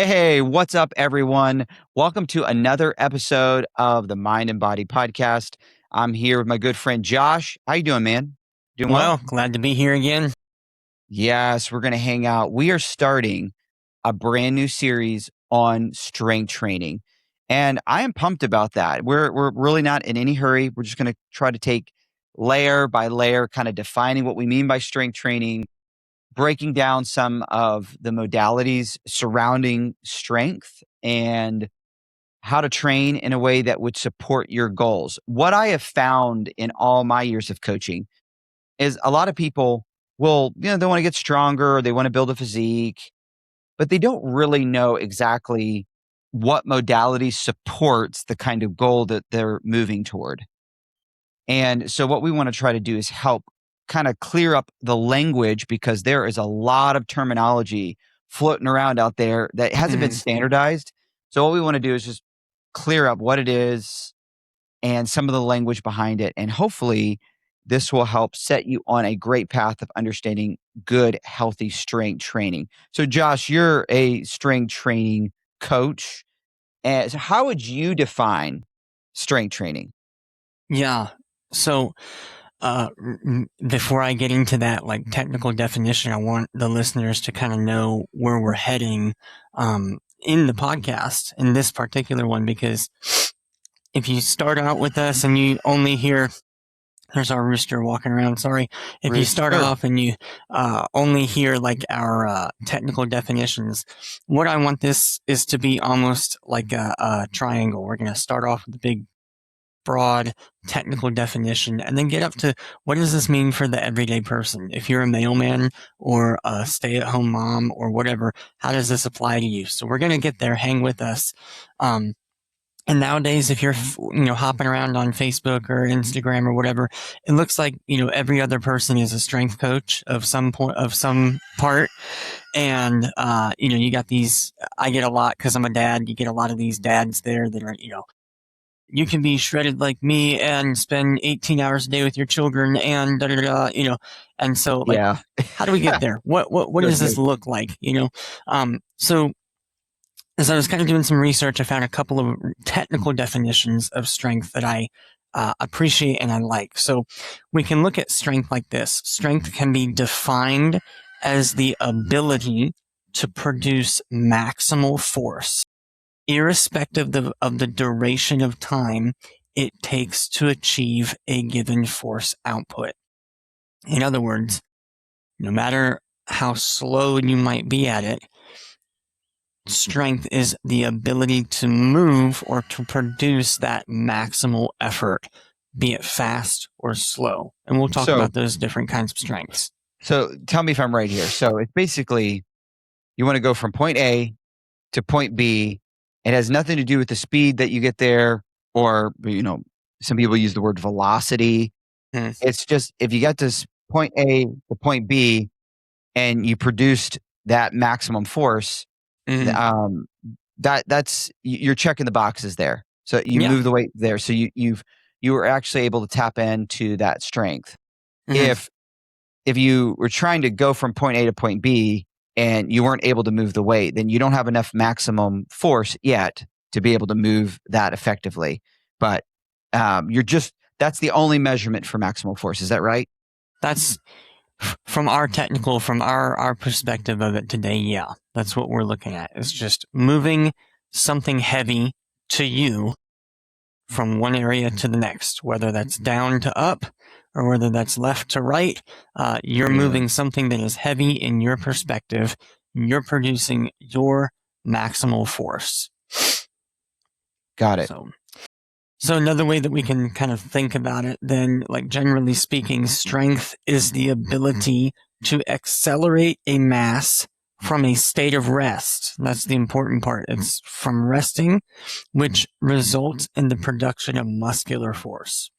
Hey, what's up, everyone? Welcome to another episode of the Mind and Body Podcast. I'm here with my good friend Josh. How you doing, man? Doing well? Well, glad to be here again. Yes, we're going to hang out. We are starting a brand new series on strength training, and I am pumped about that. We're really not in any hurry. We're just going to try to take layer by layer, kind of defining what we mean by strength training, breaking down some of the modalities surrounding strength and how to train in a way that would support your goals. What I have found in all my years of coaching is a lot of people will, they want to get stronger, or they want to build a physique, but they don't really know exactly what modality supports the kind of goal that they're moving toward. And so what we want to try to do is help kind of clear up the language, because there is a lot of terminology floating around out there that hasn't been standardized. So what we want to do is just clear up what it is and some of the language behind it. And hopefully this will help set you on a great path of understanding good, healthy strength training. So Josh, you're a strength training coach. And so how would you define strength training? Yeah. So, before I get into that technical definition, I want the listeners to kind of know where we're heading in the podcast, in this particular one, because if you start out with us and you only hear, there's our rooster walking around, sorry. If you start off and you only hear our technical definitions, what I want this is to be almost like a triangle. We're going to start off with the big, broad technical definition and then get up to what does this mean for the everyday person? If you're a mailman or a stay-at-home mom or whatever, how does this apply to you? So we're going to get there. Hang with us. And nowadays, if you're, hopping around on Facebook or Instagram or whatever, it looks like, every other person is a strength coach of some point, of some part. And, you got these, I get a lot because I'm a dad. You get a lot of these dads there that are, you can be shredded like me and spend 18 hours a day with your children and and so how do we get there? What does this look like? So as I was kind of doing some research, I found a couple of technical definitions of strength that I appreciate and I like. So we can look at strength like this. Strength can be defined as the ability to produce maximal force, irrespective of the duration of time it takes to achieve a given force output. In other words, no matter how slow you might be at it, strength is the ability to move or to produce that maximal effort, be it fast or slow. And we'll talk about those different kinds of strengths. So tell me if I'm right here. So it's basically, you want to go from point A to point B. It has nothing to do with the speed that you get there, or, some people use the word velocity. It's just, if you get to point A to point B and you produced that maximum force, that's you're checking the boxes there. So you move the weight there. So you were actually able to tap into that strength. If you were trying to go from point A to point B and you weren't able to move the weight, then you don't have enough maximum force yet to be able to move that effectively. But that's the only measurement for maximal force. Is that right? That's from our perspective of it today. Yeah, that's what we're looking at. It's just moving something heavy to you from one area to the next, whether that's down to up or whether that's left to right. You're moving something that is heavy in your perspective. You're producing your maximal force. Got it. So another way that we can kind of think about it then, generally speaking, strength is the ability to accelerate a mass from a state of rest. That's the important part. It's from resting, which results in the production of muscular force.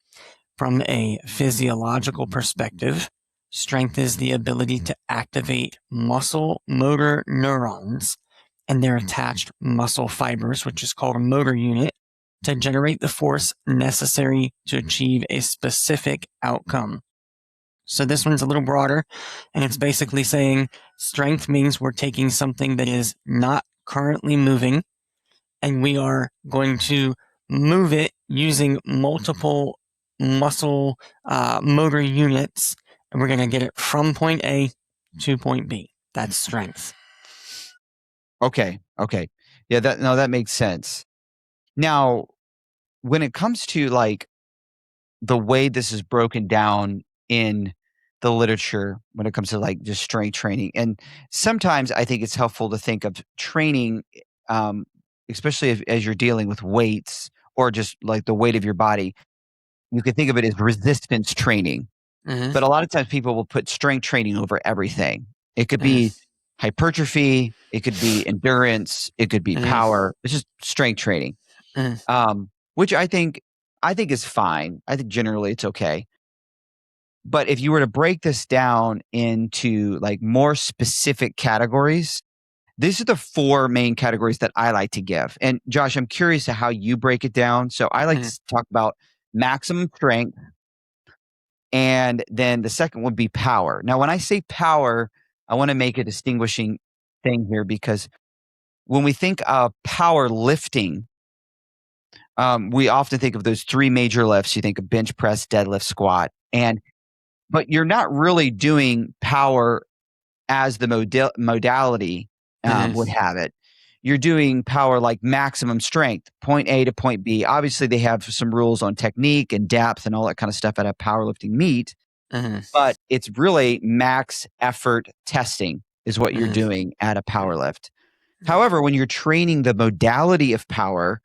From a physiological perspective, strength is the ability to activate muscle motor neurons and their attached muscle fibers, which is called a motor unit, to generate the force necessary to achieve a specific outcome. So this one's a little broader, and it's basically saying strength means we're taking something that is not currently moving, and we are going to move it using multiple muscle motor units, and we're going to get it from point A to point B. That's strength. Okay. Yeah, that makes sense. Now, when it comes to like the way this is broken down in the literature, when it comes to like just strength training, and sometimes I think it's helpful to think of training, um, especially as you're dealing with weights or just like the weight of your body. You can think of it as resistance training, Mm-hmm. but a lot of times people will put strength training over everything. It could be Mm-hmm. hypertrophy, it could be endurance, it could be Mm-hmm. power. It's just strength training, which I think is fine. I think generally it's okay. But if you were to break this down into like more specific categories, these are the four main categories that I like to give. And Josh, I'm curious to how you break it down. So I like to talk about maximum strength, and then the second would be power. Now, when I say power, I want to make a distinguishing thing here, because when we think of power lifting, we often think of those three major lifts. You think of bench press, deadlift, squat, but you're not really doing power as the modality would Mm-hmm. have it. You're doing power like maximum strength, point A to point B. Obviously, they have some rules on technique and depth and all that kind of stuff at a powerlifting meet, Mm-hmm. but it's really max effort testing is what you're Mm-hmm. doing at a power lift. However, when you're training the modality of power,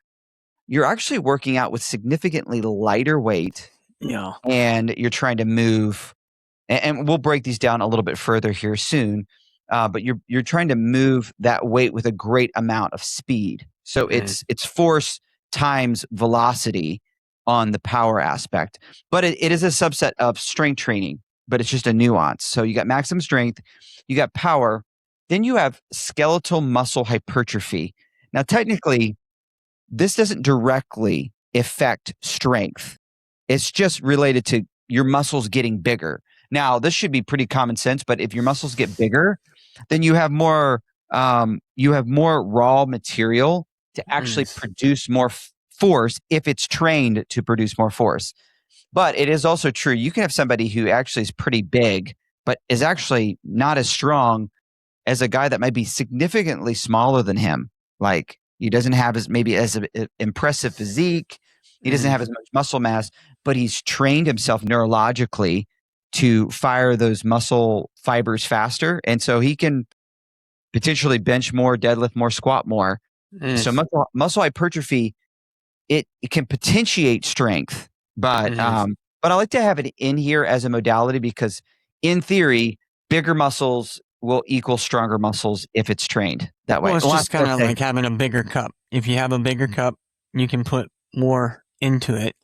you're actually working out with significantly lighter weight, Yeah. and you're trying to move, and we'll break these down a little bit further here soon. But you're trying to move that weight with a great amount of speed. So Mm-hmm. it's force times velocity on the power aspect. But it is a subset of strength training, but it's just a nuance. So you got maximum strength, you got power, then you have skeletal muscle hypertrophy. Now, technically, this doesn't directly affect strength. It's just related to your muscles getting bigger. Now, this should be pretty common sense, but if your muscles get bigger, then you have more raw material to actually produce more force if it's trained to produce more force. But it is also true, you can have somebody who actually is pretty big, but is actually not as strong as a guy that might be significantly smaller than him. Like, he doesn't have as impressive physique. He doesn't have as much muscle mass, but he's trained himself neurologically to fire those muscle fibers faster. And so he can potentially bench more, deadlift more, squat more. So Mm-hmm. muscle hypertrophy, it can potentiate strength, but I like to have it in here as a modality because in theory, bigger muscles will equal stronger muscles if it's trained that way. Well, it's Last just kind best of thing. like having a bigger cup. If you have a bigger cup, you can put more into it,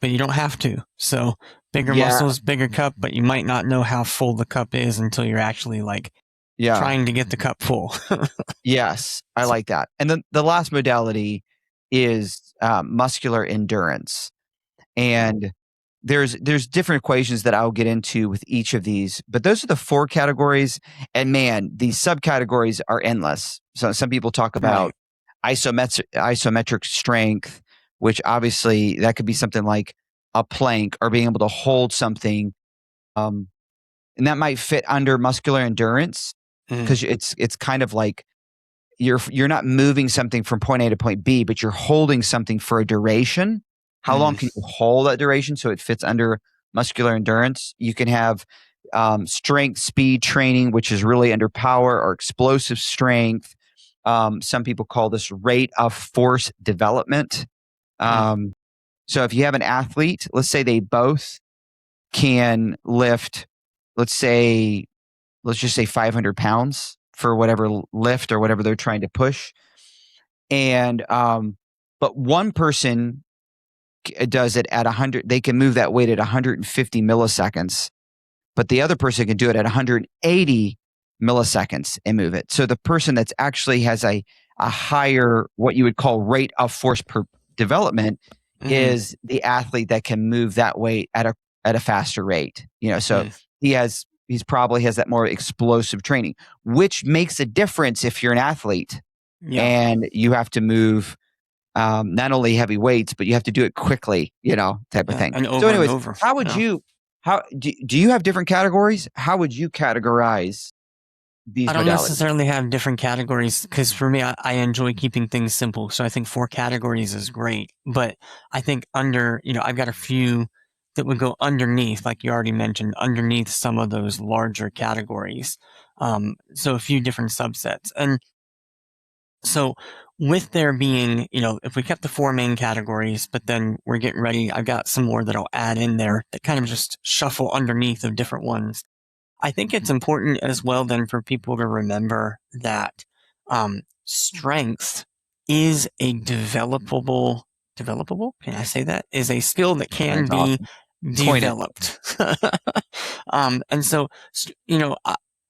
but you don't have to. So bigger Yeah, muscles, bigger cup, but you might not know how full the cup is until you're actually like yeah. trying to get the cup full. Yes, I So, like that. And then the last modality is muscular endurance. And there's different equations that I'll get into with each of these, but those are the four categories. And man, these subcategories are endless. So some people talk about right. isometric strength, which obviously that could be something like a plank or being able to hold something. Um, and that might fit under muscular endurance Mm, because it's kind of like you're not moving something from point A to point B, but you're holding something for a duration. How long can you mm, hold that duration so it fits under muscular endurance? You can have strength speed training, which is really under power, or explosive strength. Some people call this rate of force development. mm, Um, so if you have an athlete, let's say they both can lift, let's say, let's just say 500 pounds for whatever lift or whatever they're trying to push. And, but one person does it at 100, they can move that weight at 150 milliseconds, but the other person can do it at 180 milliseconds and move it. So the person that's actually has a higher, what you would call rate of force per development, mm, is the athlete that can move that weight at a faster rate. So mm. he's probably has that more explosive training, which makes a difference if you're an athlete. Yeah. and you have to move not only heavy weights, but you have to do it quickly, type of Yeah. thing. And So, over and anyways, over. how would Yeah. you, how do you have different categories? How would you categorize I these don't modalities? necessarily have different categories because for me, I enjoy keeping things simple. So I think 4 categories is great. But I think I've got a few that would go underneath, like you already mentioned, underneath some of those larger categories. So a few different subsets. And so with there being, if we kept the 4 main categories, but then we're getting ready, I've got some more that I'll add in there that kind of just shuffle underneath of different ones. I think it's important as well then for people to remember that strength is a developable, can I say that? Is a skill that can That's be awesome. Coin it. developed. And so,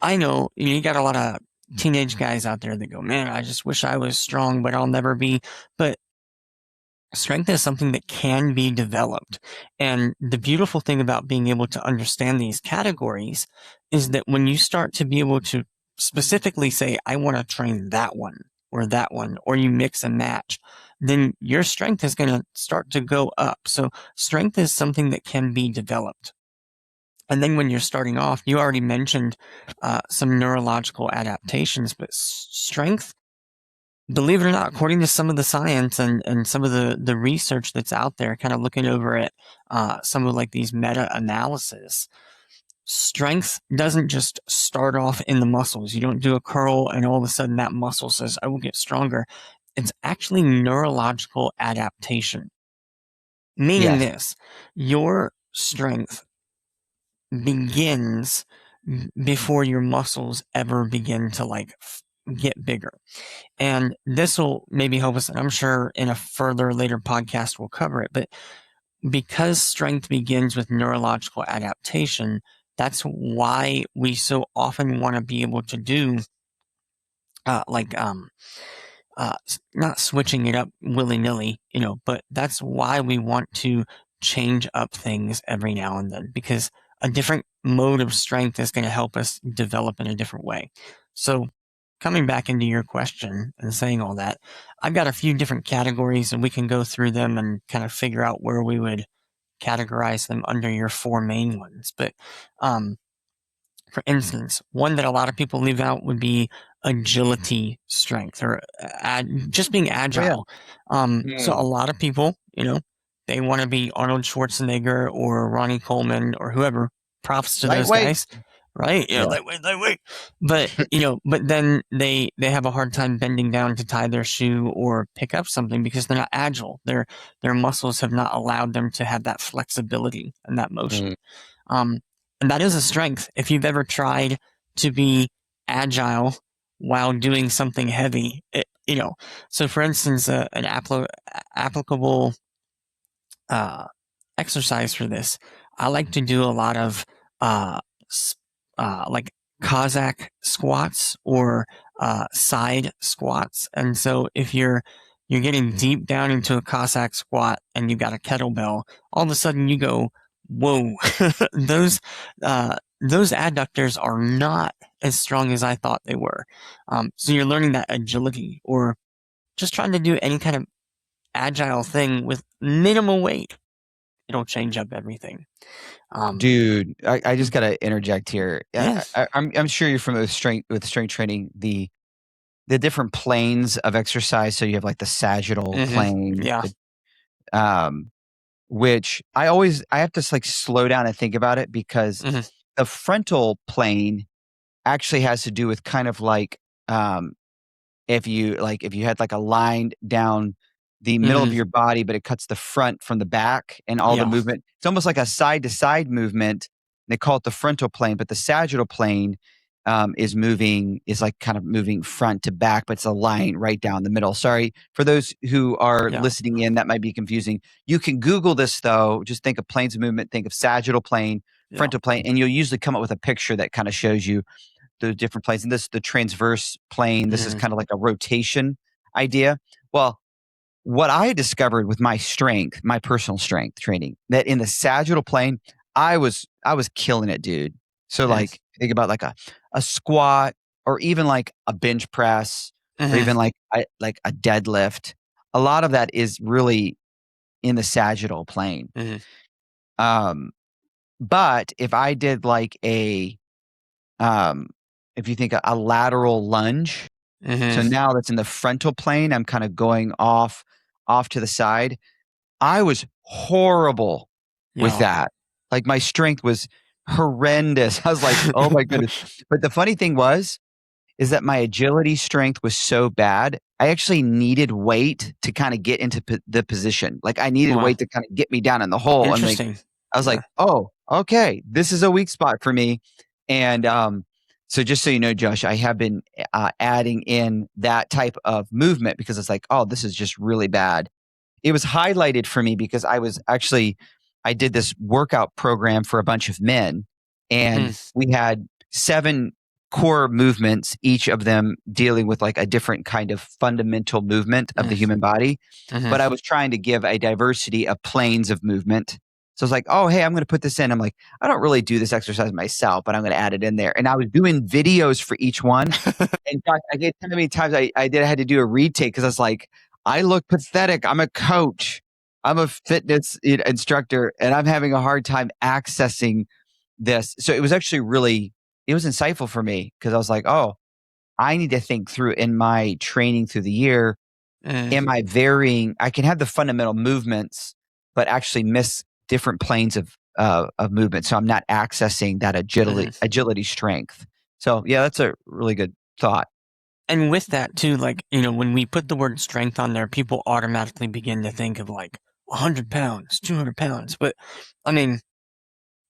I know you got a lot of teenage guys out there that go, man, I just wish I was strong, but I'll never be. But strength is something that can be developed. And the beautiful thing about being able to understand these categories is that when you start to be able to specifically say, I want to train that one, or you mix and match, then your strength is going to start to go up. So strength is something that can be developed. And then when you're starting off, you already mentioned some neurological adaptations, but strength, believe it or not, according to some of the science and some of the research that's out there, kind of looking over at some of like these meta-analysis, strength doesn't just start off in the muscles. You don't do a curl and all of a sudden that muscle says, I will get stronger. It's actually neurological adaptation. Meaning Yes. this, your strength begins before your muscles ever begin to get bigger. And this will maybe help us, and I'm sure in a further later podcast we'll cover it, but because strength begins with neurological adaptation, that's why we so often want to be able to do uh, like um, not switching it up willy nilly, but that's why we want to change up things every now and then because a different mode of strength is going to help us develop in a different way. So, coming back into your question and saying all that, I've got a few different categories and we can go through them and kind of figure out where we would categorize them under your 4 main ones. But um, for instance, one that a lot of people leave out would be agility strength or just being Oh, yeah. agile. So a lot of people, they want to be Arnold Schwarzenegger or Ronnie Coleman or whoever. Props to those Lightweight. guys, right? Yeah. Lightweight. But but then they have a hard time bending down to tie their shoe or pick up something because they're not agile. Their muscles have not allowed them to have that flexibility and that motion. Mm. Um, and that is a strength. If you've ever tried to be agile while doing something heavy, so for instance, an applicable uh, exercise for this, I like to do a lot of uh, like Cossack squats or side squats. And so if you're getting deep down into a Cossack squat and you've got a kettlebell, all of a sudden you go, whoa, those adductors are not as strong as I thought they were. So you're learning that agility or just trying to do any kind of agile thing with minimal weight. It'll change up everything. Dude, I just Mhm. gotta interject here. Yes. I'm sure you're familiar with strength training, the different planes of exercise. So you have like the sagittal plane, Yeah. um, which I have to like slow down and think about it because Mhm. the frontal plane actually has to do with kind of like um, if you had like a line down the middle of Mhm. your body, but it cuts the front from the back and all the Yeah. movement. It's almost like a side to side movement. They call it the frontal plane, but the sagittal plane is like kind of moving front to back, but it's a line right down the middle. Sorry for those who are Yeah. listening in, that might be confusing. You can Google this though. Just think of planes of movement, think of sagittal plane, Yeah. frontal plane, and you'll usually come up with a picture that kind of shows you the different planes. And this the transverse plane. This is Mhm. kind of like a rotation idea. Well, what I discovered with my strength, my personal strength training, that in the sagittal plane, I was killing it, dude. So Nice. like think about like a squat or even like a bench press or Mm-hmm. even like a deadlift, a lot of that is really in the sagittal plane. Mm-hmm. Um, but if I did like um, if you think a lateral lunge, so Mm-hmm. now that's in the frontal plane, I'm kind of going off to the side. I was horrible with Yeah. that. Like my strength was horrendous. I was like, oh my goodness. But the funny thing is that my agility strength was so bad. I actually needed weight to kind of get into the position. Like I needed Wow. weight to kind of get me down in the hole. And like, Interesting. I was Yeah. like, oh, okay, this is a weak spot for me. And so just so you know, Josh, I have been adding in that type of movement because it's like, oh, this is just really bad. It was highlighted for me because I did this workout program for a bunch of men, and Mm. we had 7 core movements, each of them dealing with like a different kind of fundamental movement of the Mm. human body. But I Mm-hmm. was trying to give a diversity of planes of movement. So I was like, oh, hey, I'm going to put this in. I'm like, I don't really do this exercise myself, but I'm going to add it in there. And I was doing videos for each one. And gosh, I get so many times I had to do a retake because I was like, I look pathetic. I'm a coach. I'm a fitness instructor, and I'm having a hard time accessing this. So it was insightful for me because I was like, oh, I need to think through in my training through the year. Mm. Am I varying? I can have the fundamental movements, but actually miss different planes of movement. So I'm not accessing that Mm. agility strength. So yeah, that's a really good thought. And with that too, like, when we put the word strength on there, people automatically begin to think of like 100 pounds, 200 pounds. But I mean,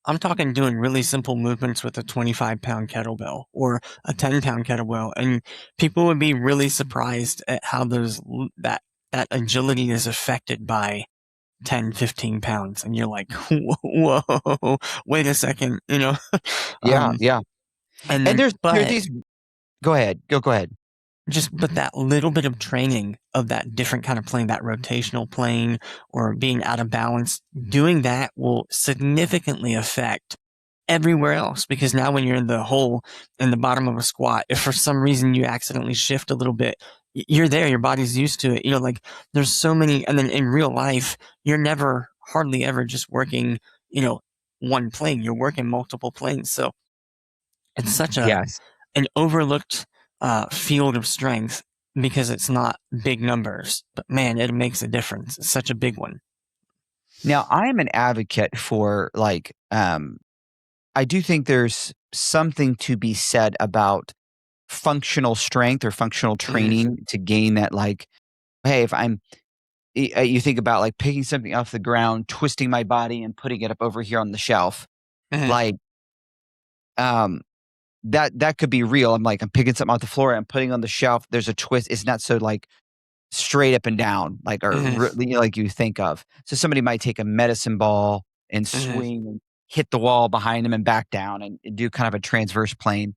I'm talking doing really simple movements with a 25-pound kettlebell or a 10-pound kettlebell, and people would be really surprised at how that agility is affected by 10, 15 pounds. And you're like, whoa, wait a second, Yeah, um, yeah. and And then, there's but these. Go ahead. Go ahead. but that little bit of training of that different kind of plane, that rotational plane or being out of balance, doing that will significantly affect everywhere else. Because now when you're in the hole in the bottom of a squat, if for some reason you accidentally shift a little bit, you're there, your body's used to it. Like there's so many, and then in real life, you're never hardly ever just working, one plane, you're working multiple planes. So it's such Yes. an overlooked field of strength because it's not big numbers, but man, it makes a difference. It's such a big one. Now, I am an advocate for I do think there's something to be said about functional strength or functional Mm-hmm. training to gain that like, hey, if you think about like picking something off the ground, twisting my body and putting it up over here on the shelf, Mm-hmm. like um that could be real. I'm picking something off the floor, I'm putting it on the shelf. There's a twist. It's not so like straight up and down, like Mm-hmm. like you think of. So somebody might take a medicine ball and Mm-hmm. swing and hit the wall behind them and back down and do kind of a transverse plane.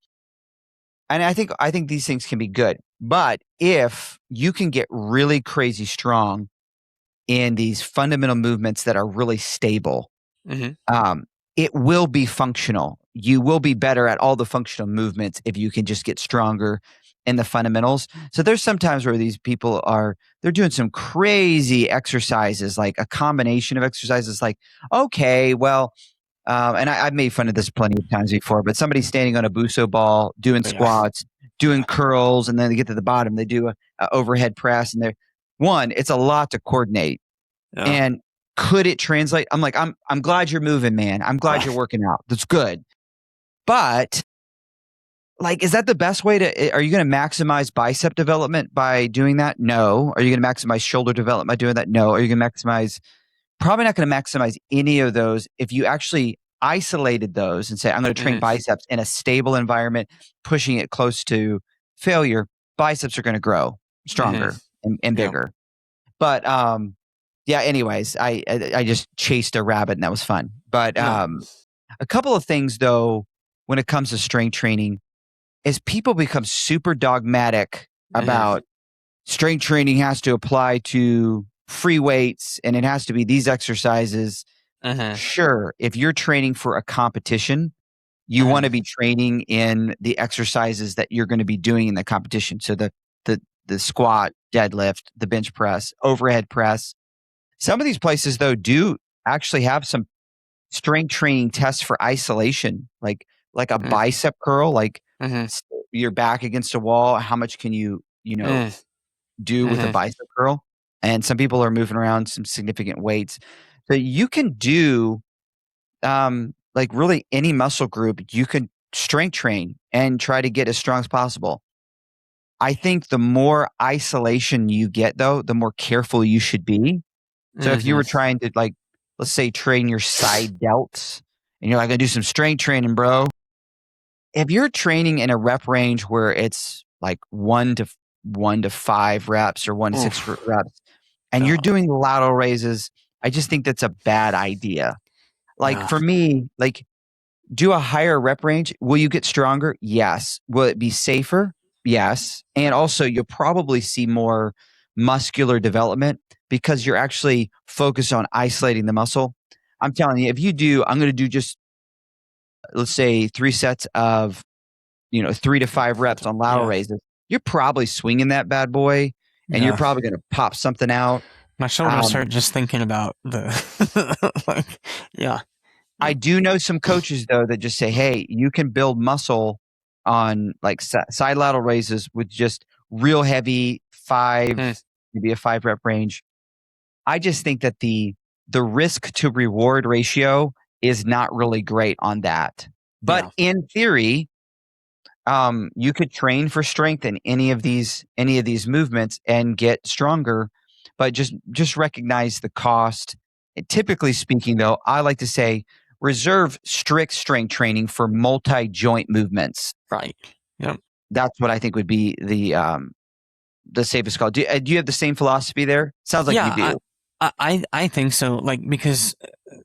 And I think these things can be good. But if you can get really crazy strong in these fundamental movements that are really stable, Mm-hmm. um, it will be functional. You will be better at all the functional movements if you can just get stronger in the fundamentals. So there's sometimes where these people they're doing some crazy exercises, like a combination of exercises. Like, okay, well, and I've made fun of this plenty of times before, but somebody's standing on a buso ball, doing Yeah. squats, doing Yeah. curls, and then they get to the bottom, they do a overhead press, and it's a lot to coordinate. Yeah. And could it translate? I'm like, I'm glad you're moving, man. I'm glad Uh, you're working out. That's good. But like, is that the best way are you going to maximize bicep development by doing that? No. Are you going to maximize shoulder development by doing that? No. Are you going to probably not going to maximize any of those if you actually isolated those and say, I'm going to train mm-hmm. biceps in a stable environment, pushing it close to failure. Biceps are going to grow Mm-hmm. stronger and Yeah. bigger. But yeah, anyways, I just chased a rabbit and that was fun. But No. a couple of things though, when it comes to strength training, is people become super dogmatic Mm-hmm. about strength training has to apply to free weights and it has to be these exercises. Mm-hmm. Sure, if you're training for a competition, you want Mm-hmm. to be training in the exercises that you're going to be doing in the competition. So the the squat, deadlift, the bench press, overhead press. Some of these places though do actually have some strength training tests for isolation, like a Mm, bicep curl, like mhm, your back against a wall. How much can you mm, do with a mhm, bicep curl? And some people are moving around some significant weights. So you can do like really any muscle group. You can strength train and try to get as strong as possible. I think the more isolation you get, though, the more careful you should be. So if you mhm. were trying to, like, let's say, train your side delts, and you're like, "I do some strength training, bro." If you're training in a rep range where it's like 1 to 5 reps or 1 to 6 Oof. reps, and you're Yeah. doing lateral raises, I just think that's a bad idea. Like Yeah. for me, like do a higher rep range. Will you get stronger? Yes. Will it be safer? Yes. And also, you'll probably see more muscular development because you're actually focused on isolating the muscle. I'm telling you, if you do, I'm going to do just, let's say, 3 sets of, 3 to 5 reps on lateral Yeah. raises. You're probably swinging that bad boy and you're Yeah. probably going to pop something out. My shoulders Um, hurt just thinking about the like. Yeah. I Yep. do know some coaches though that just say, "Hey, you can build muscle on like side lateral raises with just real heavy Mm, maybe a 5 rep range." I just think that the risk to reward ratio is not really great on that. But yeah. in theory, you could train for strength in any of these movements and get stronger, but just recognize the cost. And typically speaking, though, I like to say reserve strict strength training for multi-joint movements. Right. Yep. That's what I think would be the safest call. Do you have the same philosophy there? Sounds like you Yeah. do. I think so. Like because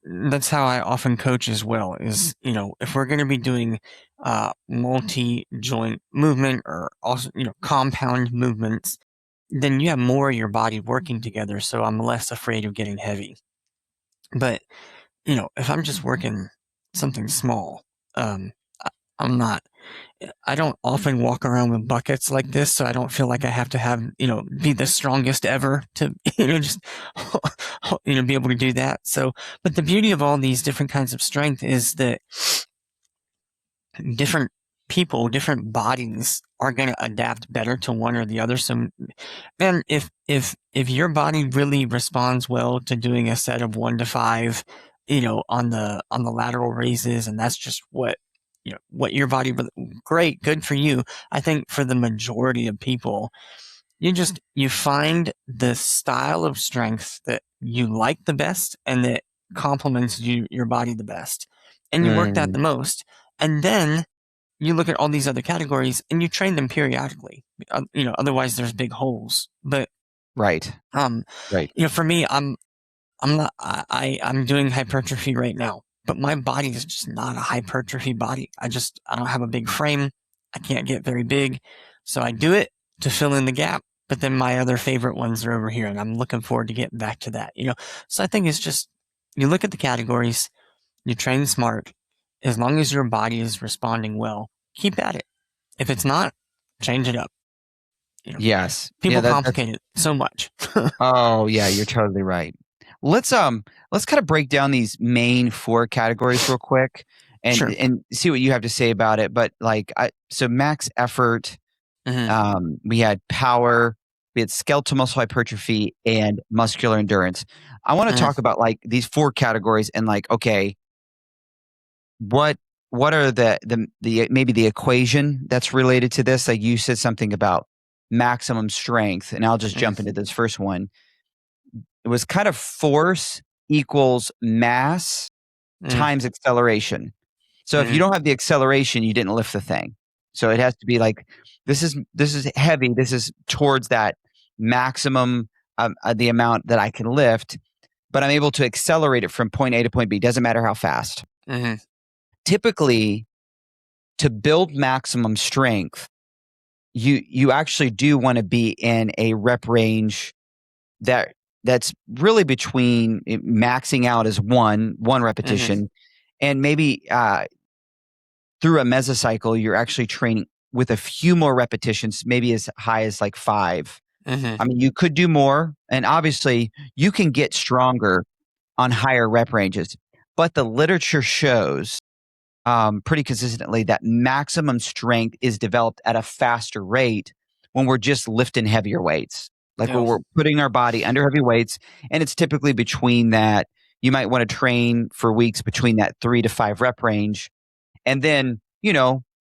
that's how I often coach as well. Is if we're going to be doing multi joint movement or also compound movements, then you have more of your body working together. So I'm less afraid of getting heavy. But if I'm just working something small, I, I'm not. I don't often walk around with buckets like this, so I don't feel like I have to have be the strongest ever to just be able to do that. So, but the beauty of all these different kinds of strength is that different people, different bodies are going to adapt better to one or the other. So, man, if your body really responds well to doing a set of 1 to 5, on the lateral raises, and that's just what your body great, good for you. I think for the majority of people, you find the style of strength that you like the best and that complements your body the best, and you work that Mm, the most, and then you look at all these other categories and you train them periodically. Otherwise there's big holes. But right. um, Right. for me, I'm not I'm doing hypertrophy right now, but my body is just not a hypertrophy body. I don't have a big frame. I can't get very big, so I do it to fill in the gap. But then my other favorite ones are over here, and I'm looking forward to getting back to that. So I think it's just you look at the categories, you train smart. As long as your body is responding well, keep at it. If it's not, change it up. You know, Yes. Yeah, people that's complicate it so much. oh yeah, you're totally right. Let's kind of break down these main 4 categories real quick and Sure. and see what you have to say about it. But like so max effort, Hmm. we had power, we had skeletal muscle hypertrophy and muscular endurance. I want to Hmm. talk about like these 4 categories and like, okay, what what are the maybe the equation that's related to this? Like you said something about maximum strength, and I'll just Hmm. jump into this first one. It was kind of force equals mass Hmm. times acceleration. So if you Hmm. don't have the acceleration, you didn't lift the thing. So it has to be like this is heavy. This is towards that maximum the amount that I can lift, but I'm able to accelerate it from point A to point B. Doesn't matter how fast. Hmm. Typically, to build maximum strength, you actually do want to be in a rep range that's really between maxing out as one Hmm. repetition and maybe through a mesocycle you're actually training with a few more repetitions, maybe as high as like 5. Mm-hmm. I mean, you could do more, and obviously you can get stronger on higher rep ranges, but the literature shows pretty consistently that maximum strength is developed at a faster rate when we're just lifting heavier weights, like when Yeah. we're putting our body under heavy weights. And it's typically between that. You might want to train for weeks between that 3 to 5 rep range. And then,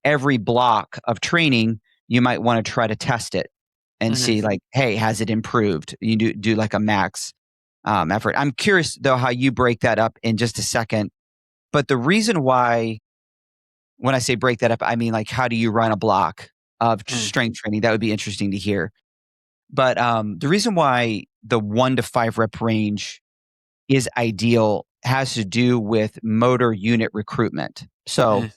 every block of training, you might want to try to test it and Mm-hmm. see like, hey, has it improved? You do like a max effort. I'm curious though how you break that up in just a second. But the reason why, when I say break that up, I mean like how do you run a block of Mm. strength training? That would be interesting to hear. But the reason why the 1 to 5 rep range is ideal has to do with motor unit recruitment. So Mm.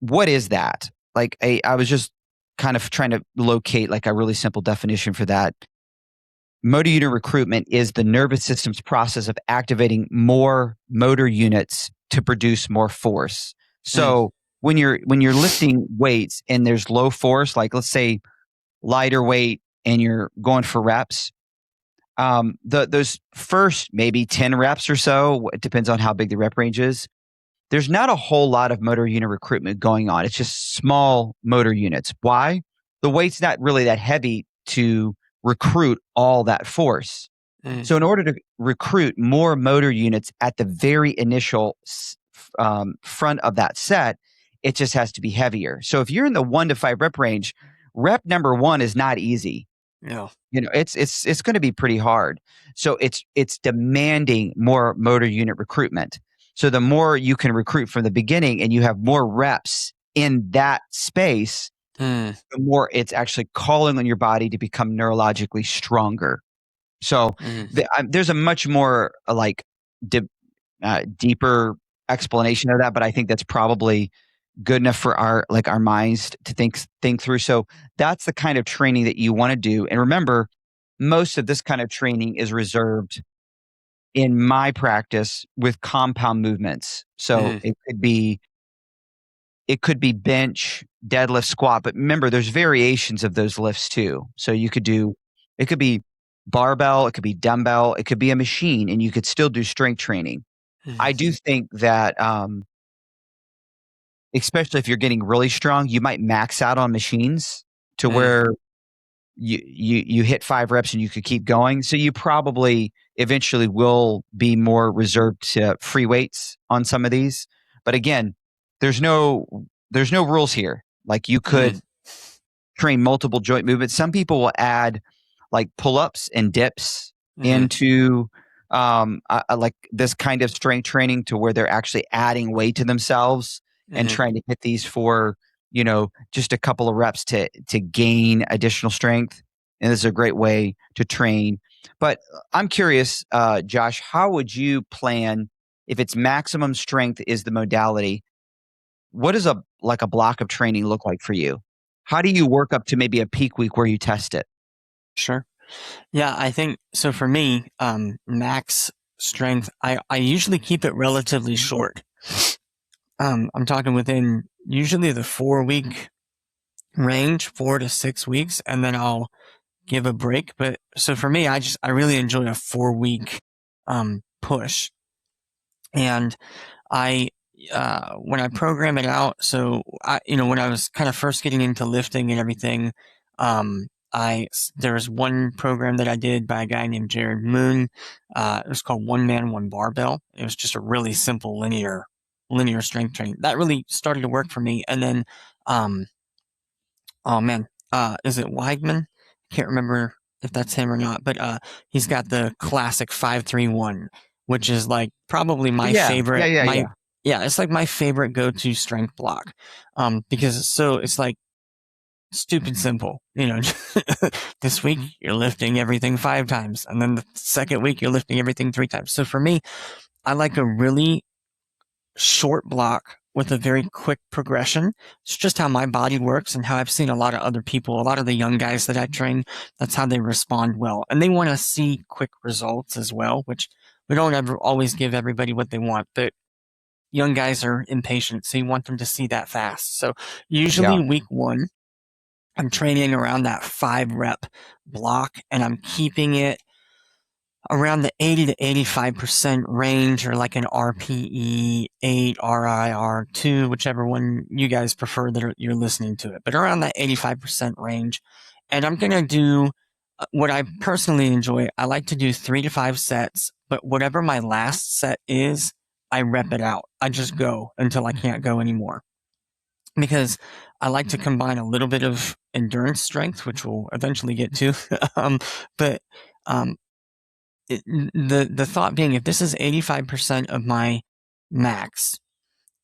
what is that? Like I was just kind of trying to locate like a really simple definition for that. Motor unit recruitment is the nervous system's process of activating more motor units to produce more force. Mm. So when you're lifting weights and there's low force, like let's say lighter weight and you're going for reps, those first maybe 10 reps or so, it depends on how big the rep range is. There's not a whole lot of motor unit recruitment going on. It's just small motor units. Why? The weight's not really that heavy to recruit all that force. Mm. So in order to recruit more motor units at the very initial front of that set, it just has to be heavier. So if you're in the 1 to 5 rep range, rep number 1 is not easy. Yeah. It's going to be pretty hard. So it's demanding more motor unit recruitment. So the more you can recruit from the beginning and you have more reps in that space, Mm. the more it's actually calling on your body to become neurologically stronger. So Mm. there's a much more deeper explanation of that, but I think that's probably good enough for our minds to think through. So that's the kind of training that you want to do. And remember, most of this kind of training is reserved in my practice with compound movements. So Mm. it could be bench, deadlift, squat, but remember there's variations of those lifts too. So it could be barbell, it could be dumbbell, it could be a machine, and you could still do strength training. I Mm. do think that especially if you're getting really strong, you might max out on machines to Mm. where you hit 5 reps and you could keep going. So you probably eventually will be more reserved to free weights on some of these. But again, there's no there's no rules here. Like you Mm. could train multiple joint movements. Some people will add like pull-ups and dips Mm. into like this kind of strength training to where they're actually adding weight to themselves and Mm. trying to hit these for just a couple of reps to gain additional strength. And this is a great way to train. But I'm curious, Josh, how would you plan if it's maximum strength is the modality? What does a block of training look like for you? How do you work up to maybe a peak week where you test it? Sure. Yeah, I think so. For me, max strength, I usually keep it relatively short. I'm talking within usually the 4 week range, 4 to 6 weeks, and then I'll give a break. But so for me, I really enjoy a 4 week push, and I when I program it out. So when I was kind of first getting into lifting and everything, there was one program that I did by a guy named Jared Moon. It was called One Man One Barbell. It was just a really simple linear strength training that really started to work for me. And then um, oh man, is it Weigman? Can't remember if that's him or not, but he's got the classic 5-3-1, which is like probably my Yeah, yeah, favorite. yeah, yeah. Yeah, it's like my favorite go-to strength block, because it's like stupid simple. This week you're lifting everything 5 times, and then the second week you're lifting everything 3 times. So for me, I like a really short block with a very quick progression. It's just how my body works and how I've seen a lot of other people, a lot of the young guys that I train, that's how they respond well. And they want to see quick results as well, which we don't ever always give everybody what they want. But young guys are impatient, so you want them to see that fast. So Yeah. usually week 1, I'm training around that 5 rep block, and I'm keeping it around the 80 to 85% range, or like an RPE 8, RIR 2, whichever one you guys prefer that you're listening to it, but around that 85% range. And I'm going to do what I personally enjoy. I like to do 3 to 5 sets, but whatever my last set is, I rep it out. I just go until I can't go anymore. Because I like to combine a little bit of endurance strength, which we'll eventually get to. But um, the thought being, if this is 85% of my max,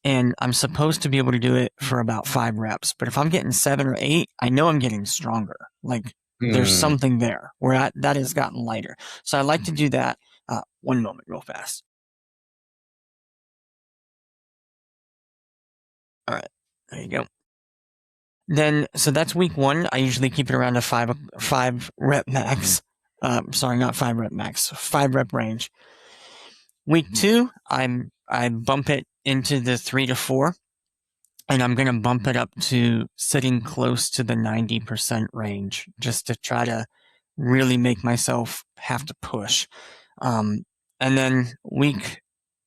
and I'm supposed to be able to do it for about 5 reps, but if I'm getting 7 or 8, I know I'm getting stronger. Like there's Mm. something there where that has gotten lighter. So I like to do that. One moment, real fast. All right, there you go. Then, so that's week 1. I usually keep it around a 5 rep max. Sorry, not 5 rep max, 5 rep range. Week 2, I bump it into the 3 to 4, and I'm going to bump it up to sitting close to the 90% range, just to try to really make myself have to push. And then week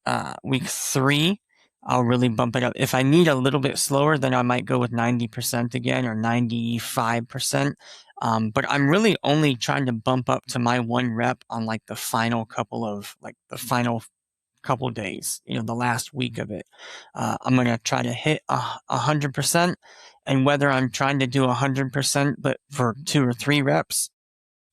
3, I'll really bump it up. If I need a little bit slower, then I might go with 90% again, or 95%. But I'm really only trying to bump up to my 1 rep on like the final couple days, the last week of it. I'm going to try to hit 100%. And whether I'm trying to do 100%, but for 2 or 3 reps,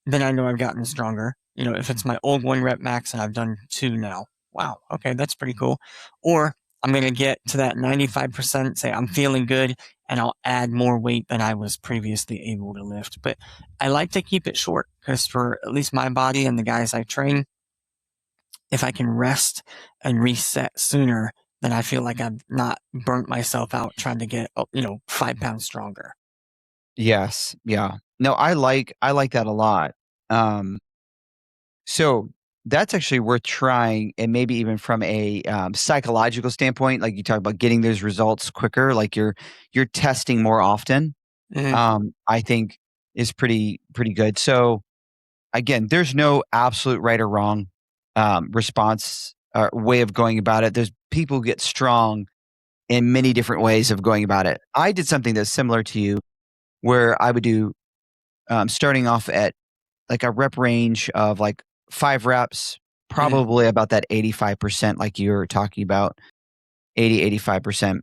then I know I've gotten stronger. If it's my old 1 rep max and I've done 2 now, wow, okay, that's pretty cool. Or I'm going to get to that 95%, say I'm feeling good, and I'll add more weight than I was previously able to lift. But I like to keep it short, because for at least my body and the guys I train, if I can rest and reset sooner, then I feel like I've not burnt myself out trying to get 5 pounds stronger. Yes. Yeah. No, I like that a lot. Um, so that's actually worth trying, and maybe even from a psychological standpoint, like you talk about getting those results quicker, like you're testing more often. Mm-hmm. I think is pretty good. So again, there's no absolute right or wrong response or way of going about it. There's people who get strong in many different ways of going about it. I did something that's similar to you, where I would do starting off at like a rep range of like 5 reps, Mm-hmm. probably about that 85%, like you were talking about, 85%.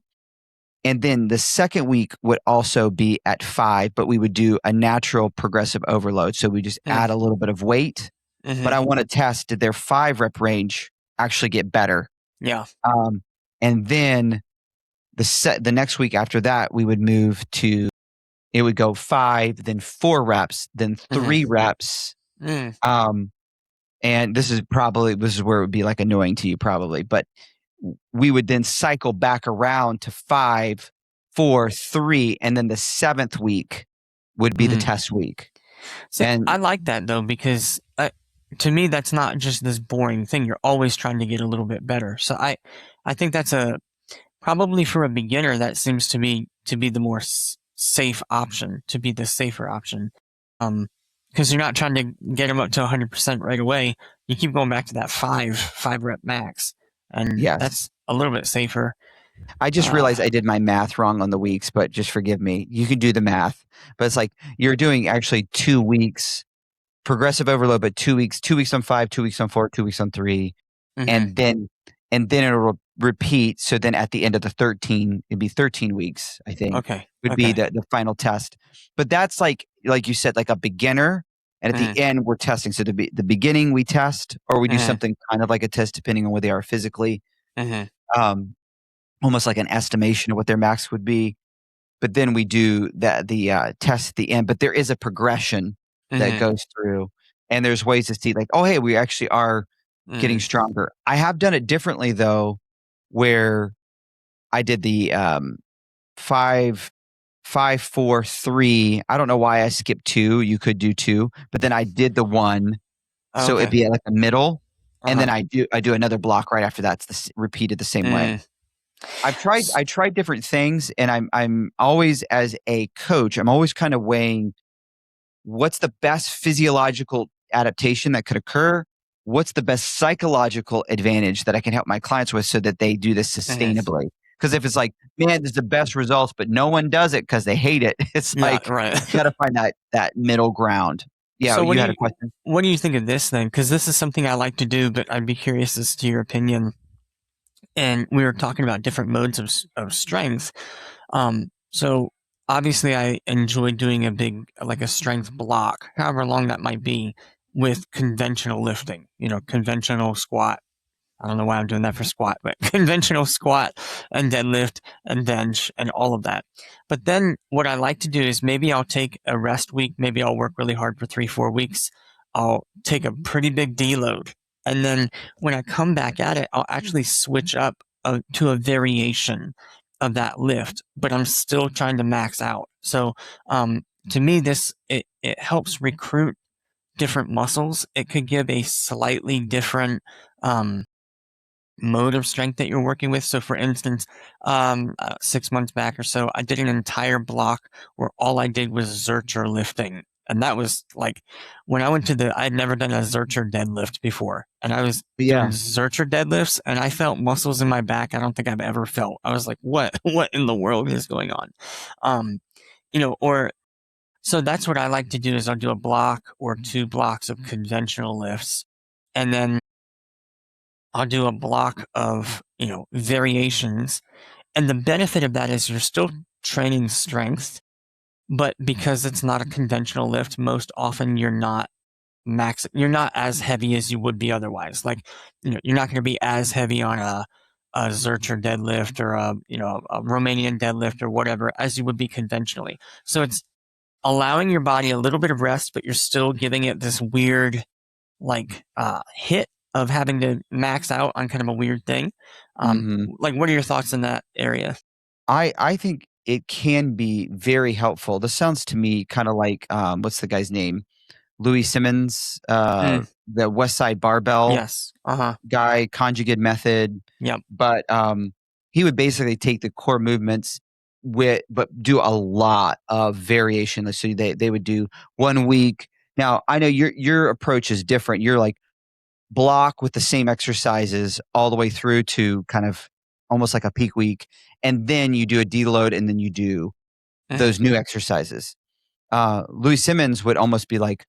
And then the second week would also be at 5, but we would do a natural progressive overload. So we just add a little bit of weight, but I Mm-hmm. want to test, did their 5 rep range actually get better? Yeah. Um, and then the next week after that, we would move to, it would go 5, then 4 reps, then 3 Mm-hmm. reps. Mm. Um, and this is where it would be like annoying to you probably, but we would then cycle back around to 5, 4, 3, and then the 7th week would be the Mm. test week. See, And I like that though, because to me, that's not just this boring thing. You're always trying to get a little bit better. So I think that's probably for a beginner, that seems to be the more safe option, to be the safer option. Because you're not trying to get them up to 100% right away. You keep going back to that 5 rep max, and yes, that's a little bit safer. I just realized I did my math wrong on the weeks, but just forgive me. You can do the math, but it's like you're doing actually 2 weeks progressive overload, but 2 weeks on 5, 2 weeks on 4, 2 weeks on 3, Mm-hmm. and then it'll repeat. So then at the end of the 13, it'd be 13 weeks, I think, Okay. would be Okay. the final test. But that's like you said, like a beginner, and at the Mm-hmm. end we're testing. So the beginning we test, or we do Mm-hmm. something kind of like a test depending on where they are physically, Mm-hmm. um, almost like an estimation of what their max would be. But then we do the test at the end. But there is a progression that Mm-hmm. goes through, and there's ways to see like, oh, hey, we actually are getting Mm-hmm. stronger. I have done it differently though, where I did the 5, 5, 4, 3. I don't know why I skipped 2. You could do 2, but then I did the 1, so it'd Okay. be at like a middle, and then Uh-huh. I do another block right after that. It's repeated the same way. Mm. I tried different things, and I'm always, as a coach, I'm always kind of weighing what's the best physiological adaptation that could occur? What's the best psychological advantage that I can help my clients with so that they do this Mhm. sustainably? Because if it's like, man, this is the best results, but no one does it because they hate it, it's Yeah, like right. you got to find that middle ground. Yeah, So you had a question? what do you think of this then? Because this is something I like to do, but I'd be curious as to your opinion. And we were talking about different modes of strength. So obviously, I enjoy doing a big, like a strength block, however long that might be, with conventional lifting. You know, conventional squat. I don't know why I'm doing that for squat, but conventional squat and deadlift and bench and all of that. But then what I like to do is maybe I'll take a rest week. Maybe I'll work really hard for 3, 4 weeks. I'll take a pretty big deload. And then when I come back at it, I'll actually switch up to a variation of that lift, but I'm still trying to max out. So, to me, it helps recruit different muscles. It could give a slightly different, mode of strength that you're working with. So, for instance, 6 months back or so, I did an entire block where all I did was Zercher lifting. And that was like when I went to I had never done a Zercher deadlift before. And I was doing Yeah. Zercher deadlifts and I felt muscles in my back I don't think I've ever felt. I was like, what in the world is going on? Um, or so that's what I like to do is I'll do a block or 2 blocks of conventional lifts. And then I'll do a block of, variations. And the benefit of that is you're still training strength, but because it's not a conventional lift, most often you're not as heavy as you would be otherwise. Like, you're not going to be as heavy on a Zercher deadlift or a Romanian deadlift or whatever as you would be conventionally. So it's allowing your body a little bit of rest, but you're still giving it this weird like hit of having to max out on kind of a weird thing. Hmm. Like, what are your thoughts in that area? I think it can be very helpful. This sounds to me kind of like, what's the guy's name? Louis Simmons, Mm, the West Side Barbell yes. Uh huh. guy, conjugate method. Yep. But he would basically take the core movements but do a lot of variation. So they would do 1 week. Now I know your approach is different. You're like block with the same exercises all the way through to kind of almost like a peak week, and then you do a deload, and then you do Hmm. those new exercises. Louis Simmons would almost be like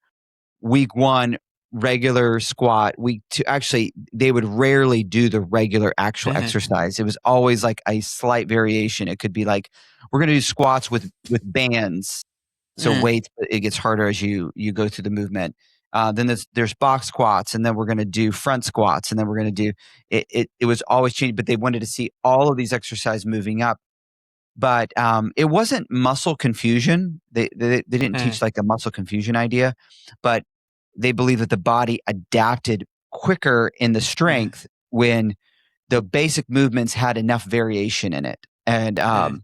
week one regular squat, week two, actually they would rarely do the regular actual Hmm. exercise. It was always like a slight variation. It could be like, we're going to do squats with bands, so Mm, weights, but it gets harder as you go through the movement. Then there's box squats, and then we're going to do front squats, and then we're going to do it was always changing, but they wanted to see all of these exercises moving up. But it wasn't muscle confusion. They didn't mm, teach like a muscle confusion idea, but they believe that the body adapted quicker in the mm, strength when the basic movements had enough variation in it. And mm,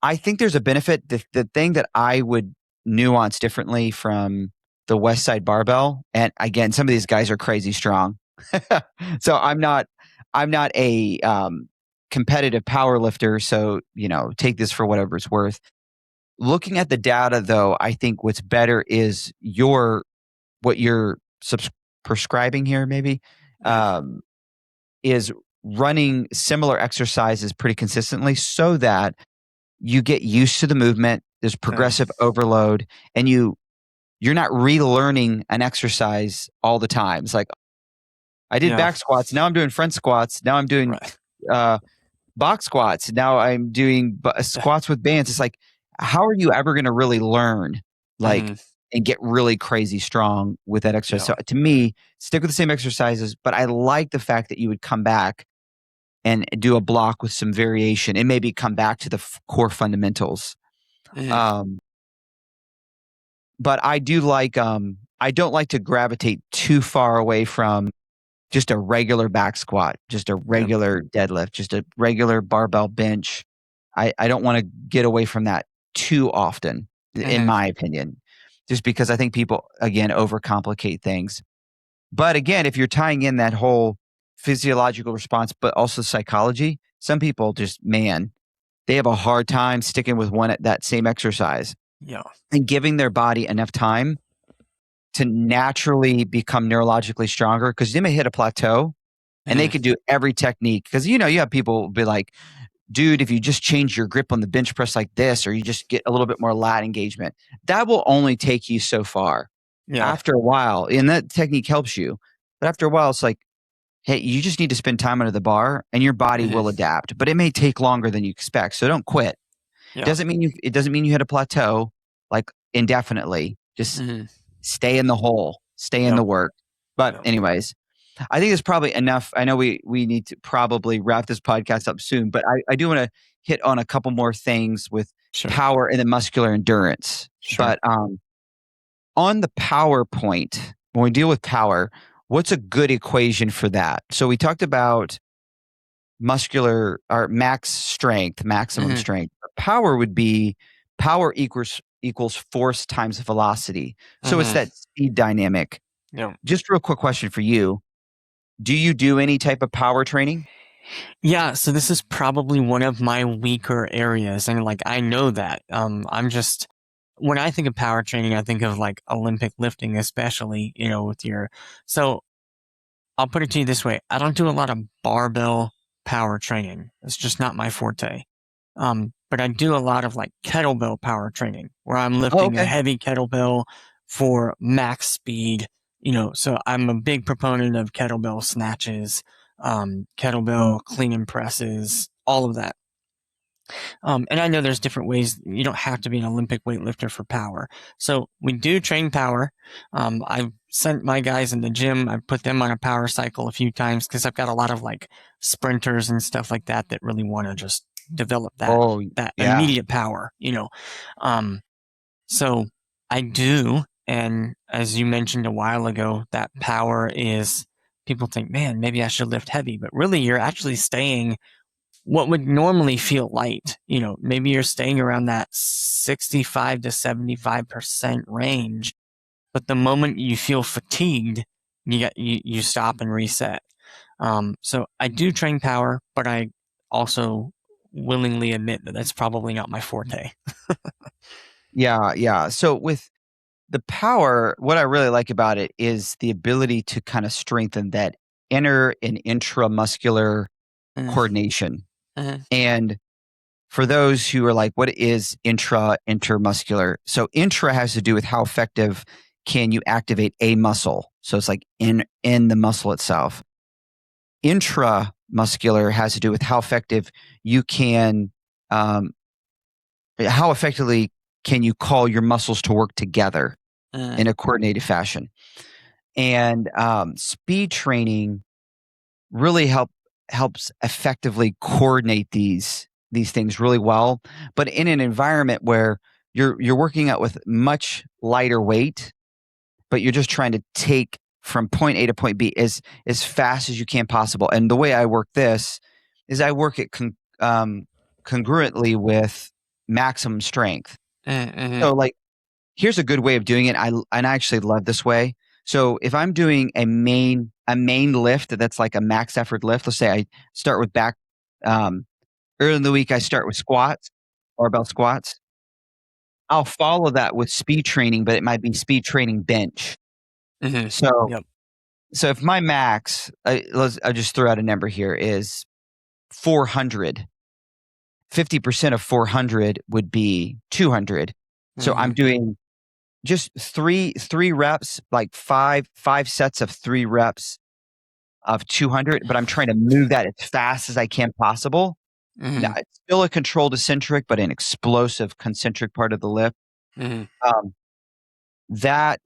I think there's a benefit. The thing that I would nuance differently from the West Side Barbell, and again, some of these guys are crazy strong. So I'm not a competitive power lifter. So take this for whatever it's worth. Looking at the data, though, I think what's better is what you're prescribing here, maybe, mm, um, is running similar exercises pretty consistently so that you get used to the movement. There's mm, progressive overload, and you're not relearning an exercise all the time. It's like, I did yeah. back squats. Now I'm doing front squats. Now I'm doing Right. uh, box squats. Now I'm doing squats with bands. It's like, how are you ever going to really learn, like, Hmm. and get really crazy strong with that exercise? Yeah. So to me, stick with the same exercises, but I like the fact that you would come back and do a block with some variation and maybe come back to the core fundamentals. Hmm. Um, but I don't like to gravitate too far away from just a regular back squat, just a Yep. regular deadlift, just a regular barbell bench. I don't want to get away from that too often, in Hmm. my opinion, just because I think people, again, overcomplicate things. But again, if you're tying in that whole physiological response, but also psychology, some people just, man, they have a hard time sticking with that same exercise Yeah. and giving their body enough time to naturally become neurologically stronger, because they may hit a plateau and they could do every technique. Because, you have people be like, dude, if you just change your grip on the bench press like this, or you just get a little bit more lat engagement, that will only take you so far. Yeah. After a while, and that technique helps you, but after a while, it's like, hey, you just need to spend time under the bar and your body will adapt, but it may take longer than you expect. So don't quit. Yeah. It doesn't mean you hit a plateau like indefinitely. Just stay in the hole, stay in the work. But anyways, I think it's probably enough. I know we need to probably wrap this podcast up soon, but I do want to hit on a couple more things with power and the muscular endurance. Sure. But on the power point, when we deal with power, what's a good equation for that? So we talked about muscular or maximum strength. Power would be power equals force times velocity. So it's that speed dynamic. Yeah. Just a real quick question for you. Do you do any type of power training? Yeah, so this is probably one of my weaker areas, and I know that. When I think of power training, I think of Olympic lifting, especially, so I'll put it to you this way. I don't do a lot of barbell power training. It's just not my forte. But I do a lot of kettlebell power training where I'm lifting a heavy kettlebell for max speed, so I'm a big proponent of kettlebell snatches, kettlebell clean and presses, all of that. And I know there's different ways. You don't have to be an Olympic weightlifter for power. So we do train power. I've sent my guys in the gym. I've put them on a power cycle a few times because I've got a lot of sprinters and stuff like that really want to just develop that immediate power, So I do. And as you mentioned a while ago, that power is, people think, man, maybe I should lift heavy, but really you're actually staying what would normally feel light. Maybe you're staying around that 65 to 75% range, but the moment you feel fatigued, you stop and reset. So I do train power, but I also willingly admit that that's probably not my forte. Yeah. So with the power, what I really like about it is the ability to kind of strengthen that inner and intramuscular coordination. And for those who are like, what is intermuscular? So intra has to do with how effective can you activate a muscle. So it's like in the muscle itself. Intramuscular has to do with how effective you can, how effectively can you call your muscles to work together in a coordinated fashion. And speed training really helps effectively coordinate these things really well, but in an environment where you're working out with much lighter weight, but you're just trying to take from point A to point B as fast as you can possible. And the way I work this is I work it congruently with maximum strength. So here's a good way of doing it. I actually love this way. So if I'm doing a main lift that's like a max effort lift, let's say I start with back, early in the week, I start with squats, barbell squats. I'll follow that with speed training, but it might be speed training bench. So, so if my max, I'll just throw out a number here, is 400, 50% of 400 would be 200. So I'm doing just three reps, like five sets of 3 reps of 200, but I'm trying to move that as fast as I can possible. Now, it's still a controlled eccentric, but an explosive concentric part of the lift. That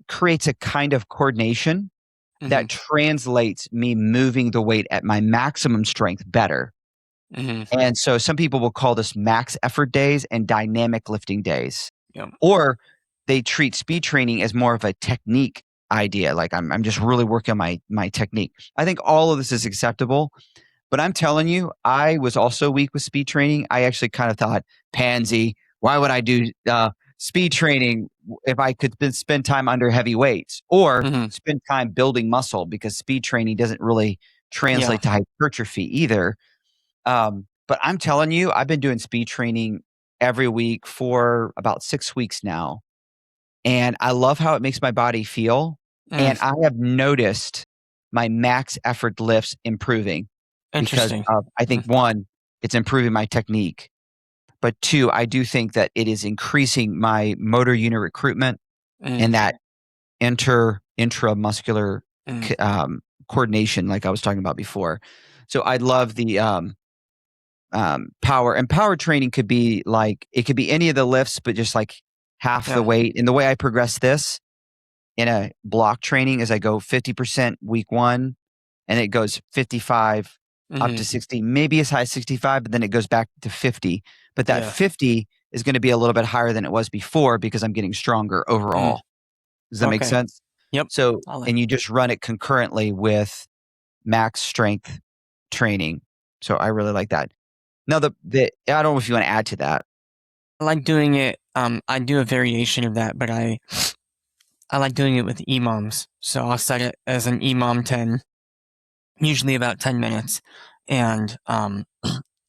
creates a kind of coordination that translates me moving the weight at my maximum strength better. And so some people will call this max effort days and dynamic lifting days. Or they treat speed training as more of a technique idea. Like I'm just really working on my technique. I think all of this is acceptable, but I'm telling you, I was also weak with speed training. I actually kind of thought, pansy, why would I do speed training if I could spend time under heavy weights or spend time building muscle, because speed training doesn't really translate to hypertrophy either. But I'm telling you, I've been doing speed training every week for about 6 weeks now. And I love how it makes my body feel. Mm, And I have noticed my max effort lifts improving because interesting. of, I Mm, think, one, it's improving my technique. But two, I do think that it is increasing my motor unit recruitment mm, and that intramuscular mm, coordination, like I was talking about before. So I love the power, and power training could be like, it could be any of the lifts, but just like half the yeah. weight. And the way I progress this in a block training is I go 50% week one, and it goes 55 up Hmm. to 60, maybe as high as 65, but then it goes back to 50. But that Yeah. 50 is going to be a little bit higher than it was before because I'm getting stronger Mm, overall. Does that make okay. sense? Yep. So, I like. and you just run it concurrently with max strength training. So I really like that. Now I don't know if you want to add to that. I like doing it. I do a variation of that, but I like doing it with EMOMs. So I'll set it as an EMOM 10, usually about 10 minutes, and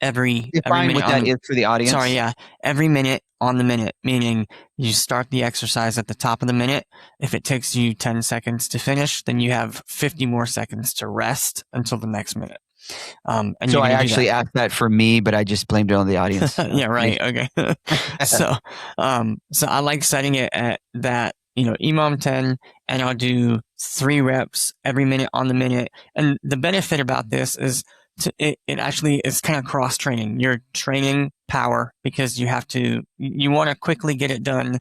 every Define minute what on that the is for the sorry, audience. yeah, every minute on the minute, meaning you start the exercise at the top of the minute. If it takes you 10 seconds to finish, then you have 50 more seconds to rest until the next minute. And So you're I going to do that. actually asked that for me, but I just blamed it on the audience. Yeah, right. Okay. so, so I like setting it at that, EMOM 10, and I'll do 3 reps every minute on the minute. And the benefit about this is it actually is kind of cross training. You're training power because you want to quickly get it done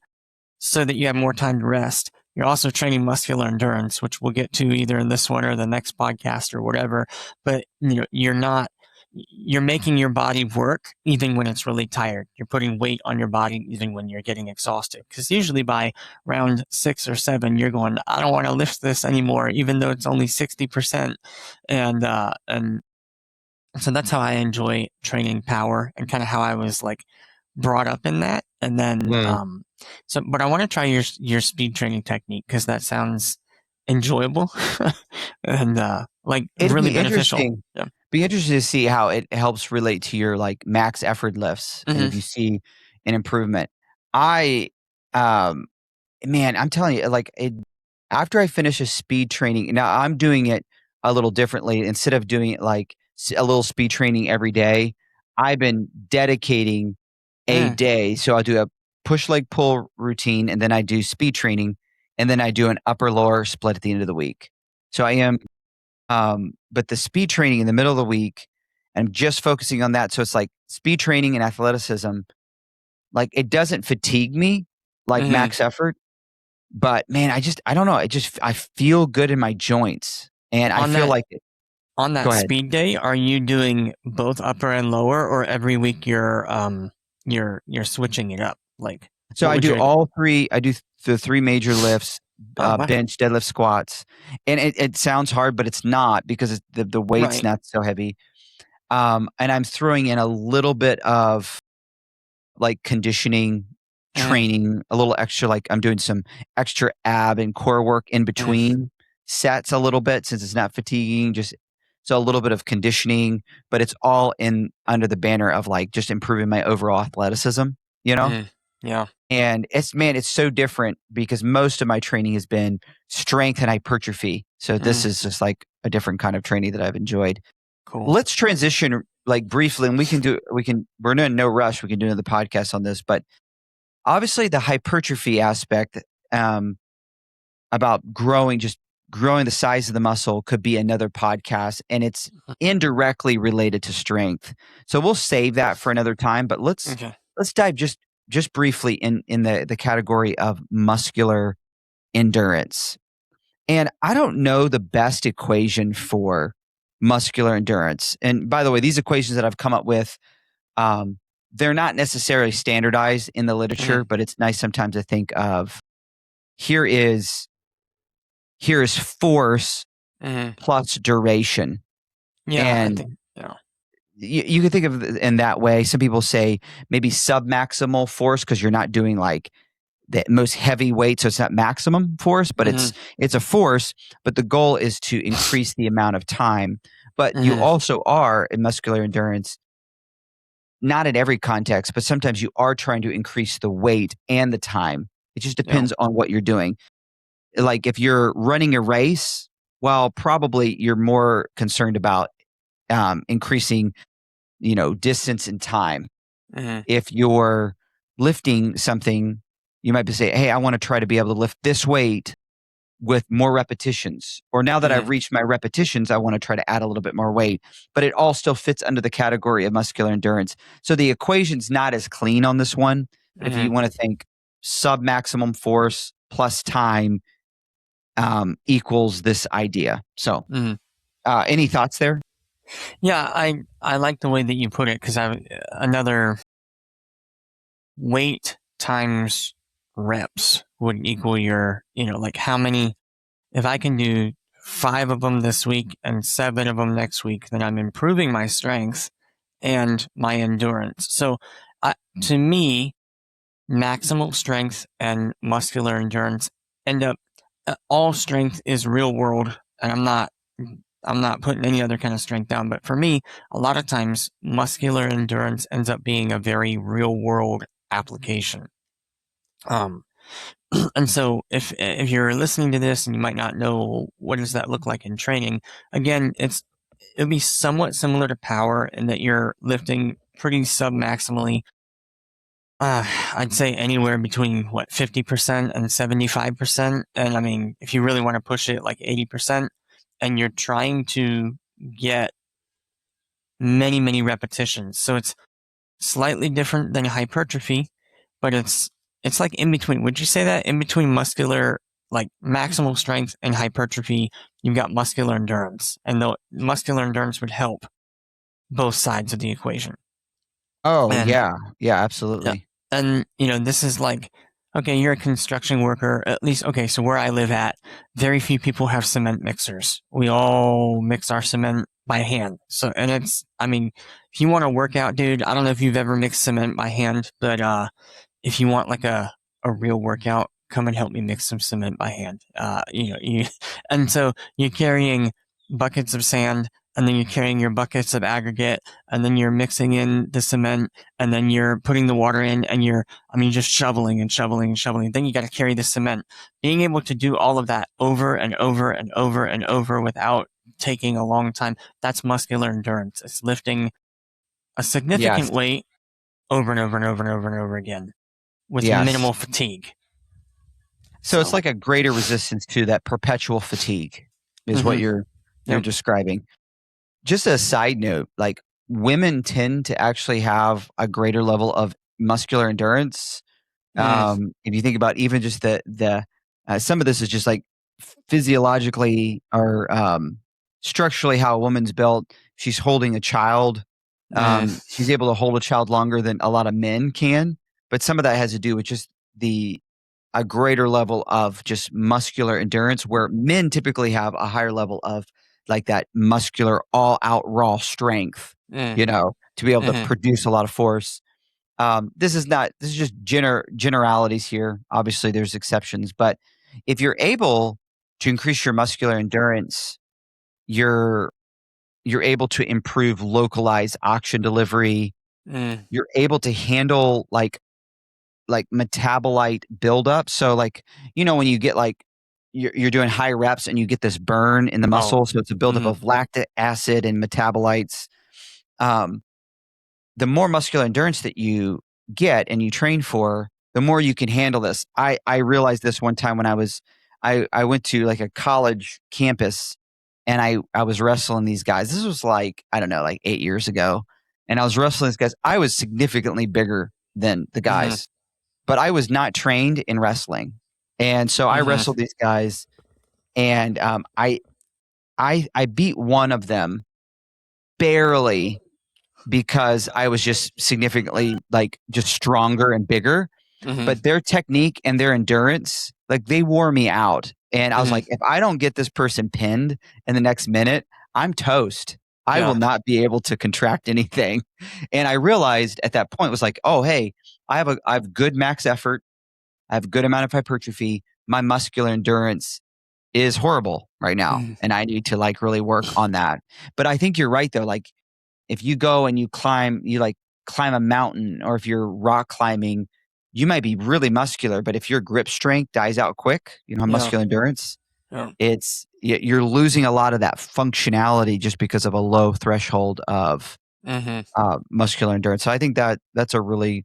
so that you have more time to rest. You're also training muscular endurance, which we'll get to either in this one or the next podcast or whatever. But you're making your body work even when it's really tired. You're putting weight on your body even when you're getting exhausted. Because usually by round 6 or 7, you're going, I don't want to lift this anymore, even though it's only 60%. And so that's how I enjoy training power and kind of how I was like brought up in that. And then, Mm. but I want to try your speed training technique because that sounds enjoyable and like It'd really be beneficial. interesting. Yeah. Be interested to see how it helps relate to your like max effort lifts, and if Hmm. you see an improvement. I, um, man, I'm telling you, like after I finish a speed training, now I'm doing it a little differently. Instead of doing it like a little speed training every day, I've been dedicating a Mm, day. So I'll do a push leg pull routine, and then I do speed training, and then I do an upper lower split at the end of the week. So I am, but the speed training in the middle of the week, I'm just focusing on that. So it's like speed training and athleticism, like it doesn't fatigue me like hmm. max effort, but man, I don't know. I feel good in my joints, and I On feel that like on go that ahead. speed day, are you doing both upper and lower, or every week you're switching it up? Like, So what I would do you? all three. I do the three major lifts: Oh, wow. bench, deadlift, squats. And it sounds hard, but it's not because the weight's Right. not so heavy. And I'm throwing in a little bit of like conditioning Mm, training, a little extra, like I'm doing some extra ab and core work in mm, between sets a little bit since it's not fatiguing, just so a little bit of conditioning, but it's all in under the banner of like just improving my overall athleticism, you know? mm. Yeah. And it's, man, it's so different because most of my training has been strength and hypertrophy. So this Mm, is just like a different kind of training that I've enjoyed. cool. Let's transition like briefly, and we're in no rush. We can do another podcast on this, but obviously the hypertrophy aspect, um, about growing the size of the muscle could be another podcast, and it's indirectly related to strength. So we'll save that for another time, but Okay. let's dive just briefly in the category of muscular endurance. And I don't know the best equation for muscular endurance. And by the way, these equations that I've come up with, um, they're not necessarily standardized in the Mm, literature, but it's nice sometimes to think of here is here is force mm. plus duration. Yeah, I And think. Yeah. you can think of it in that way. Some people say maybe submaximal force because you're not doing like the most heavy weight, so it's not maximum force, but Hmm. it's a force. But the goal is to increase the amount of time. but you Mm-hmm. also are in muscular endurance, not in every context, but sometimes you are trying to increase the weight and the time. It just Yeah. depends on what you're doing. Like if you're running a race, well, probably you're more concerned about increasing, distance and time. Mm-hmm. If you're lifting something, you might be saying, hey, I want to try to be able to lift this weight with more repetitions. Or now that I've reached my repetitions, I want to try to add a little bit more weight. But it all still fits under the category of muscular endurance. So the equation's not as clean on this one. But if Mm-hmm. you want to think sub maximum force plus time equals this idea. So Mm-hmm. any thoughts there? Yeah, I like the way that you put it, because another weight times reps would equal your, like how many, if I can do 5 of them this week and 7 of them next week, then I'm improving my strength and my endurance. So to me, maximal strength and muscular endurance end up, all strength is real world, and I'm not putting any other kind of strength down, but for me, a lot of times muscular endurance ends up being a very real world application. Um, and so if you're listening to this and you might not know what does that look like in training, again, it'll be somewhat similar to power in that you're lifting pretty sub maximally. I'd say anywhere between 50% and 75%. And I mean, if you really want to push it, like 80%, and you're trying to get many, many repetitions. So it's slightly different than hypertrophy, but it's like in between. Would you say that in between muscular, like maximal strength and hypertrophy, you've got muscular endurance, and the muscular endurance would help both sides of the equation. Oh, And yeah. Yeah, yeah, absolutely. and this is like, okay, you're a construction worker, at least. Okay, so where I live at, very few people have cement mixers. We all mix our cement by hand. So, and I mean, if you want to work out, dude, I don't know if you've ever mixed cement by hand, but if you want like a real workout, come and help me mix some cement by hand. And so you're carrying buckets of sand, and then you're carrying your buckets of aggregate, and then you're mixing in the cement, and then you're putting the water in, and just shoveling and shoveling and shoveling. Then you got to carry the cement. Being able to do all of that over and over and over and over without taking a long time, that's muscular endurance. It's lifting a Yes. significant weight over and over and over and over and over again with Yes. minimal fatigue. So it's So, like a greater resistance to that perpetual fatigue is what mm-hmm. you're Yep. describing. Just a side note, like women tend to actually have a greater level of muscular endurance. Mm, If you think about even just the some of this is just like physiologically or structurally how a woman's built. She's holding a child. mm, She's able to hold a child longer than a lot of men can. But some of that has to do with just the a greater level of just muscular endurance, where men typically have a higher level of like that muscular all out raw strength, mm, to be able to mm-hmm. produce a lot of force. This is just generalities here. Obviously there's exceptions, but if you're able to increase your muscular endurance, you're able to improve localized oxygen delivery. Mm, You're able to handle like metabolite buildup. So like, when you get like you're doing high reps and you get this burn in the oh, muscle. So it's a buildup mm, of lactic acid and metabolites. Um, the more muscular endurance that you get and you train for, the more you can handle this. I realized this one time when I went to like a college campus and I was wrestling these guys. This was like, I don't know, like 8 years ago. And I was wrestling these guys. I was significantly bigger than the mm-hmm. guys, but I was not trained in wrestling. And so I Mm-hmm. wrestled these guys and I beat one of them barely because I was just significantly like just stronger and bigger. Mm-hmm. But their technique and their endurance, like they wore me out. And I was Mm-hmm. like, if I don't get this person pinned in the next minute, I'm toast. I will Yeah. not be able to contract anything. And I realized at that point was like, oh, hey, I have good max effort. I have a good amount of hypertrophy. My muscular endurance is horrible right now. Mm. And I need to like really work on that. But I think you're right though. Like if you go and you like climb a mountain, or if you're rock climbing, you might be really muscular, but if your grip strength dies out quick, you know, Yeah. muscular endurance, Yeah. you're losing a lot of that functionality just because of a low threshold of muscular endurance. So I think that that's a really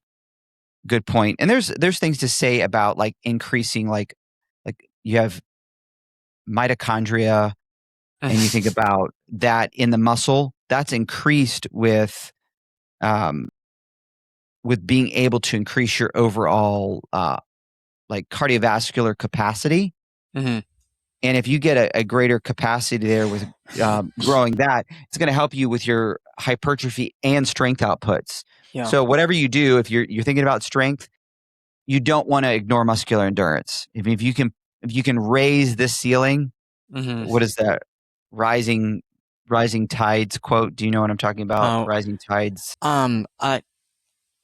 good point. And there's things to say about like increasing like you have mitochondria, and you think about that in the muscle that's increased um with being able to increase your overall like cardiovascular capacity. Mhm. And if you get a greater capacity there with growing that, it's going to help you with your hypertrophy and strength outputs. Yeah. So whatever you do, if you're thinking about strength, you don't want to ignore muscular endurance. If you can raise this ceiling, Mhm. what is that rising tides quote? Do you know what I'm talking about? Oh, Rising tides I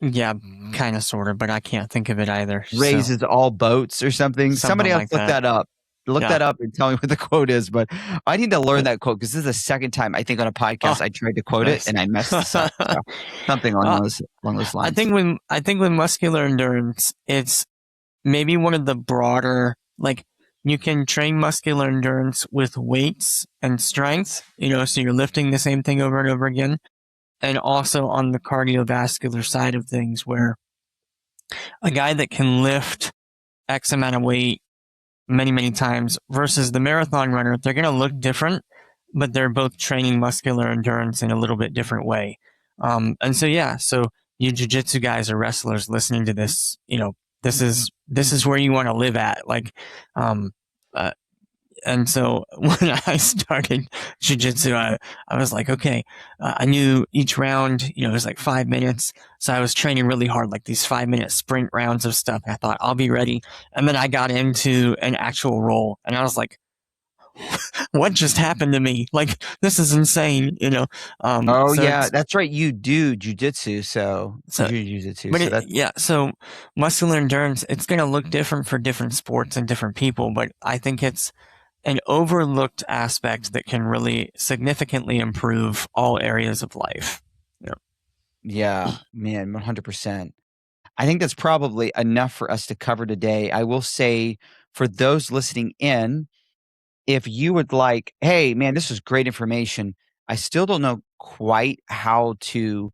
yeah, kind of, sort of, but I can't think of it either. So raises all boats or something. Somebody something else like look that. that up. Look Yeah. that up and tell me what the quote is. But I need to learn that quote because this is the second time I think on a Oh, podcast I tried to quote it nice. and I messed this up. So something uh, along those I lines. think with muscular endurance, it's maybe one of the broader, like, you can train muscular endurance with weights and strength, so you're lifting the same thing over and over again. And also on the cardiovascular side of things, where a guy that can lift X amount of weight many, many times versus the marathon runner, they're going to look different, but they're both training muscular endurance in a little bit different way. And so, yeah, so you jiu-jitsu guys or wrestlers listening to this, this is where you want to live at. Like, um, uh, and so when I started jiu-jitsu, I was like, okay, I knew each round, it was like 5 minutes. So I was training really hard, like these 5 minute sprint rounds of stuff. And I thought I'll be ready. And then I got into an actual roll and I was like, what just happened to me? Like, this is insane. Oh So yeah, it's, that's right. You do jujitsu, so you so, do jujitsu, but so that's yeah, so muscular endurance, it's going to look different for different sports and different people, but I think it's an overlooked aspect that can really significantly improve all areas of life. Yeah. yeah, man, 100%. I think that's probably enough for us to cover today. I will say for those listening in, if you would like, hey, man, this is great information. I still don't know quite how to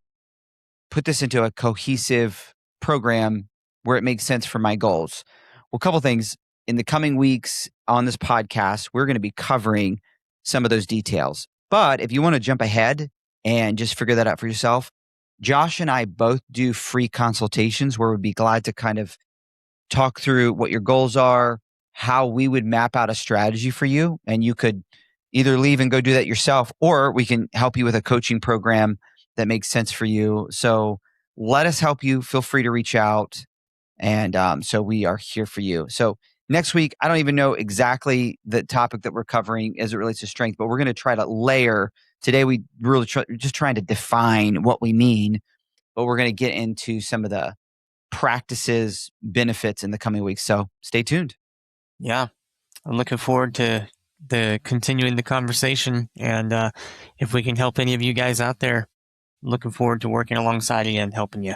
put this into a cohesive program where it makes sense for my goals. Well, a couple things. In the coming weeks on this podcast, we're going to be covering some of those details. But if you want to jump ahead and just figure that out for yourself, Josh and I both do free consultations where we'd be glad to kind of talk through what your goals are, how we would map out a strategy for you. And you could either leave and go do that yourself, or we can help you with a coaching program that makes sense for you. So let us help you. Feel free to reach out. And so we are here for you. So next week, I don't even know exactly the topic that we're covering as it relates to strength, but we're going to try to layer. Today, we really just trying to define what we mean, but we're going to get into some of the practices, benefits in the coming weeks. So stay tuned. Yeah. I'm looking forward to the continuing the conversation. And if we can help any of you guys out there, looking forward to working alongside you and helping you.